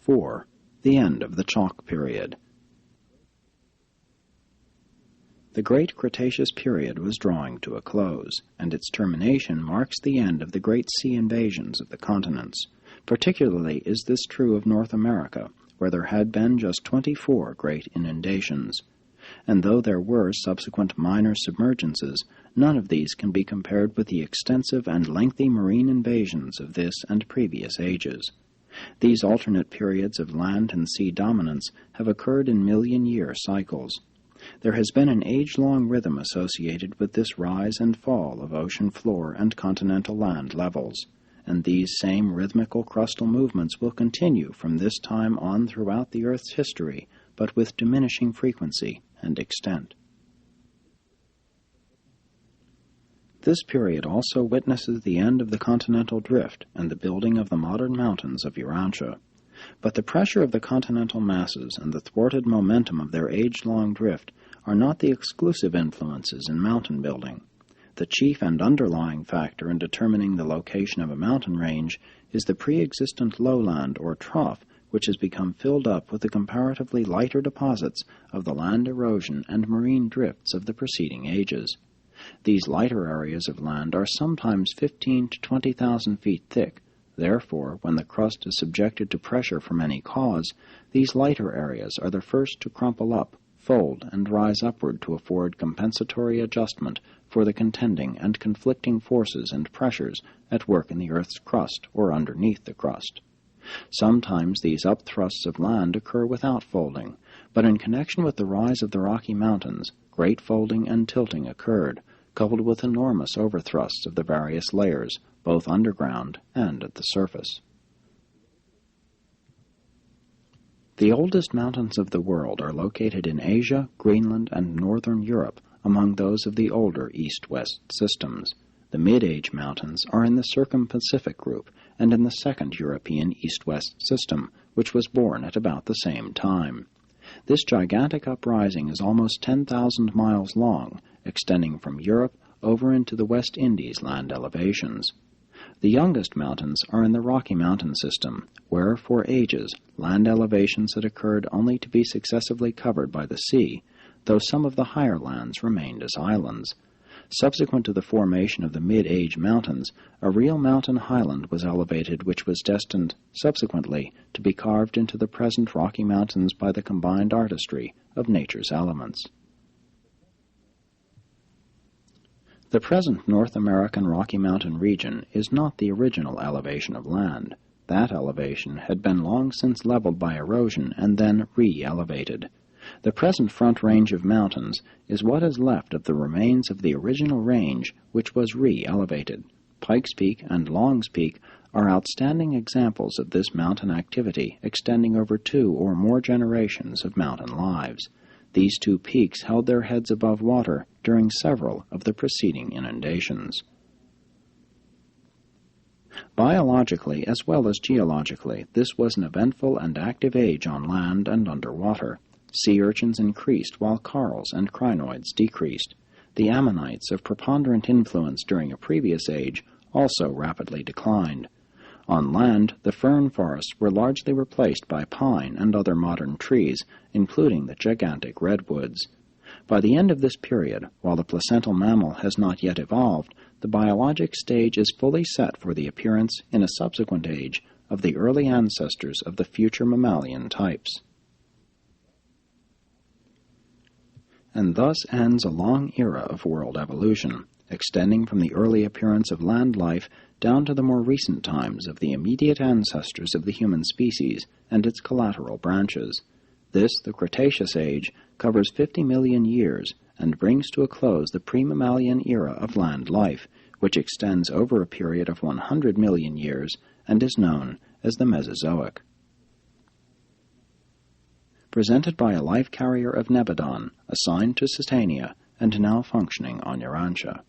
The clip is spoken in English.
4. The end of the Chalk period. The Great Cretaceous period was drawing to a close, and its termination marks the end of the great sea invasions of the continents. Particularly is this true of North America, where there had been just 24 great inundations. And though there were subsequent minor submergences, none of these can be compared with the extensive and lengthy marine invasions of this and previous ages. These alternate periods of land and sea dominance have occurred in million-year cycles. There has been an age-long rhythm associated with this rise and fall of ocean floor and continental land levels, and these same rhythmical crustal movements will continue from this time on throughout the Earth's history, but with diminishing frequency and extent. This period also witnesses the end of the continental drift and the building of the modern mountains of Urantia. But the pressure of the continental masses and the thwarted momentum of their age-long drift are not the exclusive influences in mountain building. The chief and underlying factor in determining the location of a mountain range is the pre-existent lowland or trough, which has become filled up with the comparatively lighter deposits of the land erosion and marine drifts of the preceding ages. These lighter areas of land are sometimes 15 to 20,000 feet thick. Therefore, when the crust is subjected to pressure from any cause, these lighter areas are the first to crumple up, fold, and rise upward to afford compensatory adjustment for the contending and conflicting forces and pressures at work in the Earth's crust or underneath the crust. Sometimes these upthrusts of land occur without folding, but in connection with the rise of the Rocky Mountains, great folding and tilting occurred, coupled with enormous overthrusts of the various layers, both underground and at the surface. The oldest mountains of the world are located in Asia, Greenland, and northern Europe, among those of the older east-west systems. The mid-age mountains are in the Circum-Pacific group and in the second European east-west system, which was born at about the same time. This gigantic uprising is almost 10,000 miles long, extending from Europe over into the West Indies land elevations. The youngest mountains are in the Rocky Mountain system, where, for ages, land elevations had occurred only to be successively covered by the sea, though some of the higher lands remained as islands. Subsequent to the formation of the mid-age mountains, a real mountain highland was elevated which was destined, subsequently, to be carved into the present Rocky Mountains by the combined artistry of nature's elements. The present North American Rocky Mountain region is not the original elevation of land. That elevation had been long since leveled by erosion and then re-elevated. The present Front Range of mountains is what is left of the remains of the original range which was re-elevated. Pikes Peak and Long's Peak are outstanding examples of this mountain activity extending over 2 or more generations of mountain lives. These two peaks held their heads above water during several of the preceding inundations. Biologically as well as geologically, this was an eventful and active age on land and underwater. Sea urchins increased while corals and crinoids decreased. The ammonites of preponderant influence during a previous age also rapidly declined. On land, the fern forests were largely replaced by pine and other modern trees, including the gigantic redwoods. By the end of this period, while the placental mammal has not yet evolved, the biologic stage is fully set for the appearance, in a subsequent age, of the early ancestors of the future mammalian types. And thus ends a long era of world evolution, extending from the early appearance of land life down to the more recent times of the immediate ancestors of the human species and its collateral branches. This, the Cretaceous Age, covers 50 million years and brings to a close the pre-mammalian era of land life, which extends over a period of 100 million years and is known as the Mesozoic. Presented by a life carrier of Nebadon, assigned to Sitania and now functioning on Urantia.